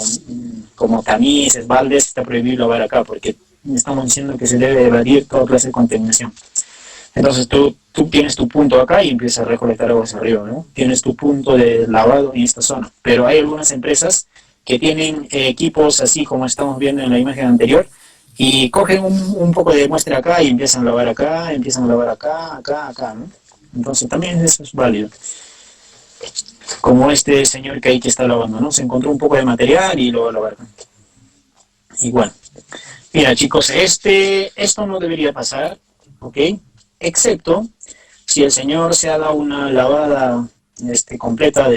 tamices, baldes, está prohibido lavar acá porque estamos diciendo que se debe evadir toda clase de contaminación. Entonces tú tienes tu punto acá y empiezas a recolectar aguas arriba, ¿no? Tienes tu punto de lavado en esta zona. Pero hay algunas empresas que tienen equipos así como estamos viendo en la imagen anterior y cogen un poco de muestra acá y empiezan a lavar acá, acá, ¿no? Entonces también eso es válido. Como este señor que ahí que está lavando, ¿no? Se encontró un poco de material y lo va a lavar. Igual. Mira, chicos, esto no debería pasar, ¿ok? Excepto si el señor se ha dado una lavada completa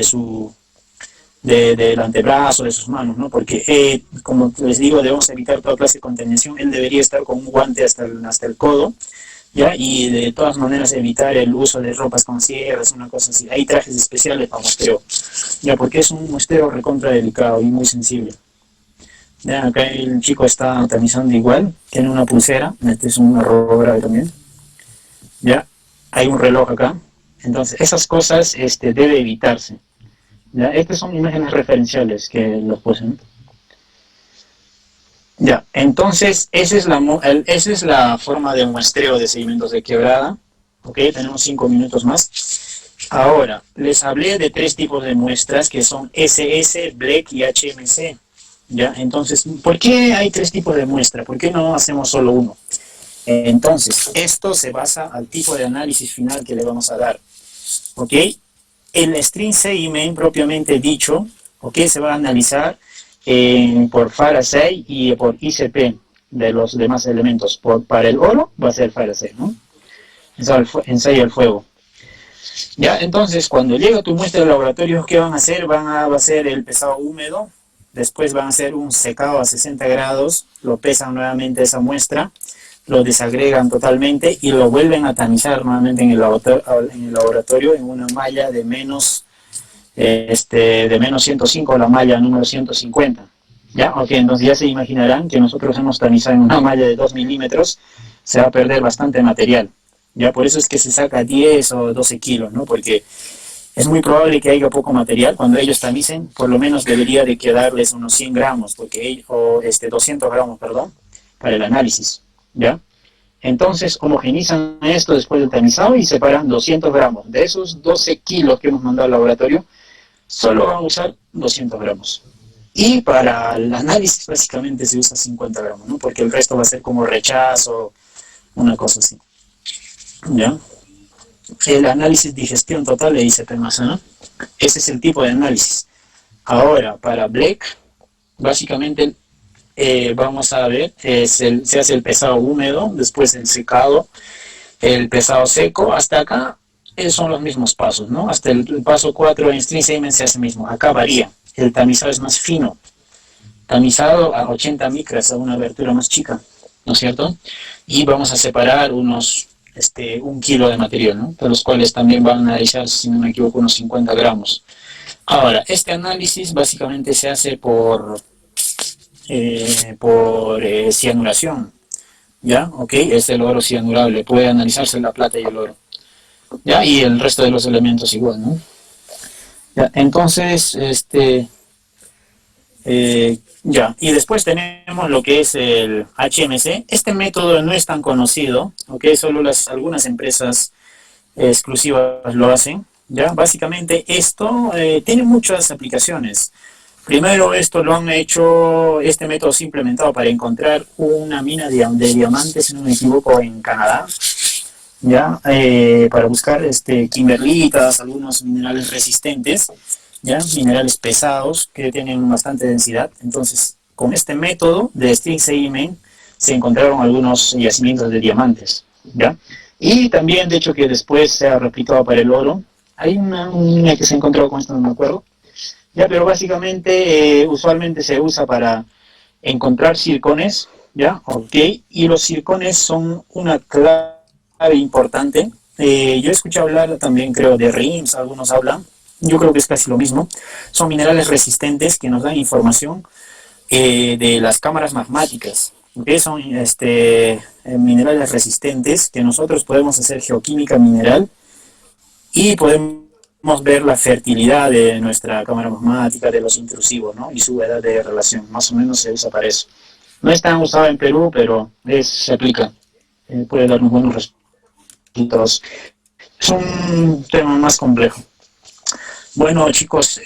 del antebrazo, de sus manos, ¿no? Porque, como les digo, debemos evitar toda clase de contaminación. Él debería estar con un guante hasta el codo, ¿ya? Y de todas maneras evitar el uso de ropas con cierres, una cosa así. Hay trajes especiales para muestreo, ya, porque es un muestreo recontra delicado y muy sensible. Ya, acá el chico está tamizando igual, tiene una pulsera, este es un error grave también. Ya, hay un reloj acá. Entonces, esas cosas debe evitarse. Ya, estas son imágenes referenciales que los puse. Ya, entonces esa es la forma de muestreo de sedimentos de quebrada. Ok, tenemos 5 minutos más. Ahora, les hablé de 3 tipos de muestras que son SS, BLEC y HMC. Ya, entonces, ¿por qué hay 3 tipos de muestra? ¿Por qué no hacemos solo uno? Entonces, esto se basa al tipo de análisis final que le vamos a dar. Ok, el string segment propiamente dicho, ok, se va a analizar por Faraday y por ICP de los demás elementos. Para el oro va a ser Faraday, ¿no? Ensayo al fuego. Ya, entonces, cuando llega tu muestra de laboratorio, ¿qué van a hacer? Va a hacer el pesado húmedo, después van a hacer un secado a 60 grados, lo pesan nuevamente esa muestra, lo desagregan totalmente y lo vuelven a tamizar nuevamente en el laboratorio en una malla de menos 105 a la malla número 150. ¿Ya? Ok, entonces ya se imaginarán que nosotros hemos tamizado en una malla de 2 milímetros, se va a perder bastante material. Ya, por eso es que se saca 10 o 12 kilos, ¿no? Porque es muy probable que haya poco material. Cuando ellos tamicen, por lo menos debería de quedarles unos 100 gramos, o 200 gramos, perdón, para el análisis. ¿Ya? Entonces homogenizan esto después del tamizado y separan 200 gramos. De esos 12 kilos que hemos mandado al laboratorio, solo van a usar 200 gramos. Y para el análisis básicamente se usa 50 gramos, ¿no? Porque el resto va a ser como rechazo, una cosa así. ¿Ya? El análisis de digestión total de ICP masa, ¿no? Ese es el tipo de análisis. Ahora, para BLEC, básicamente vamos a ver, se hace el pesado húmedo, después el secado, el pesado seco, hasta acá son los mismos pasos, ¿no? Hasta el paso 4 en string segment se hace mismo, acá varía, el tamizado es más fino, tamizado a 80 micras, a una abertura más chica, ¿no es cierto? Y vamos a separar unos 1 kilo de material, ¿no? De los cuales también van a analizar, si no me equivoco, unos 50 gramos. Ahora, este análisis básicamente se hace por cianuración, ¿ya? Ok, es el oro cianurable, puede analizarse la plata y el oro, ¿ya? Y el resto de los elementos igual, ¿no? ¿Ya? Entonces, ya, y después tenemos lo que es el HMC. Este método no es tan conocido, ¿ok? Solo algunas empresas exclusivas lo hacen, ¿ya? Básicamente esto tiene muchas aplicaciones. Primero, esto lo han hecho, este método se ha implementado para encontrar una mina de diamantes, si no me equivoco, en Canadá, ¿ya? Para buscar kimberlitas, algunos minerales resistentes, ¿ya? Minerales pesados que tienen bastante densidad. Entonces, con este método de string segment se encontraron algunos yacimientos de diamantes, ¿ya? Y también, de hecho, que después se ha replicado para el oro. Hay una mina que se ha encontrado con esto, no me acuerdo. Ya, pero básicamente, usualmente se usa para encontrar circones, ¿ya? Ok, y los circones son una clave importante. Yo he escuchado hablar también, creo, de RIMS, algunos hablan. Yo creo que es casi lo mismo. Son minerales resistentes que nos dan información de las cámaras magmáticas. ¿Okay? Son minerales resistentes que nosotros podemos hacer geoquímica mineral y podemos ver la fertilidad de nuestra cámara magmática, de los intrusivos, ¿no? Y su edad de relación. Más o menos se usa para eso. No es tan usado en Perú, pero se aplica. Puede darnos buenos resultados. Es un tema más complejo. Bueno, chicos,